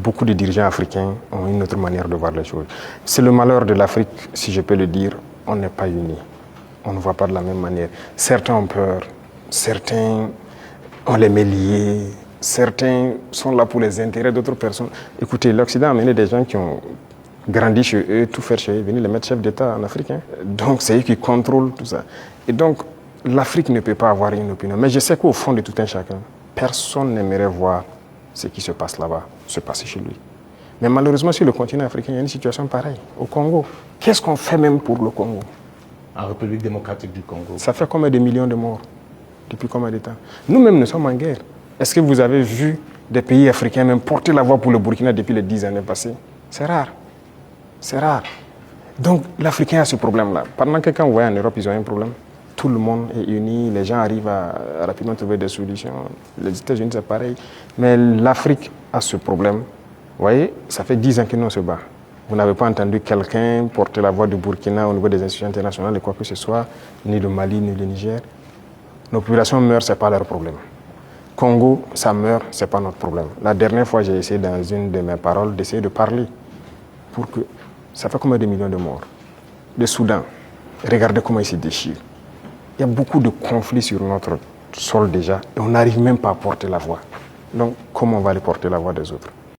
beaucoup de dirigeants africains ont une autre manière de voir les choses. C'est le malheur de l'Afrique, si je peux le dire, on n'est pas unis. On ne voit pas de la même manière. Certains ont peur, certains ont les mains liées, certains sont là pour les intérêts d'autres personnes. Écoutez, l'Occident a amené des gens qui ont grandi chez eux, tout faire chez eux, venir les mettre chefs d'État en Afrique. Donc c'est eux qui contrôlent tout ça. Et donc l'Afrique ne peut pas avoir une opinion. Mais je sais qu'au fond de tout un chacun, personne n'aimerait voir ce qui se passe là-bas, se passer chez lui. Mais malheureusement, sur le continent africain, il y a une situation pareille. Au Congo, qu'est-ce qu'on fait même pour le Congo? En République démocratique du Congo. Ça fait combien de millions de morts? Depuis combien de temps? Nous-mêmes, nous sommes en guerre. Est-ce que vous avez vu des pays africains même porter la voix pour le Burkina depuis les 10 années passées? C'est rare. C'est rare. Donc, l'Africain a ce problème-là. Pendant que quand vous voyez en Europe, ils ont un problème. Tout le monde est uni, les gens arrivent à rapidement trouver des solutions. Les États-Unis, c'est pareil. Mais l'Afrique a ce problème. Vous voyez, ça fait 10 ans que nous on se bat. Vous n'avez pas entendu quelqu'un porter la voix du Burkina au niveau des institutions internationales, et quoi que ce soit, ni le Mali, ni le Niger. Nos populations meurent, ce n'est pas leur problème. Congo, ça meurt, ce n'est pas notre problème. La dernière fois, j'ai essayé dans une de mes paroles d'essayer de parler pour que... Ça fait combien de millions de morts? Le Soudan, regardez comment il se déchire. Il y a beaucoup de conflits sur notre sol déjà et on n'arrive même pas à porter la voix. Donc, comment on va aller porter la voix des autres?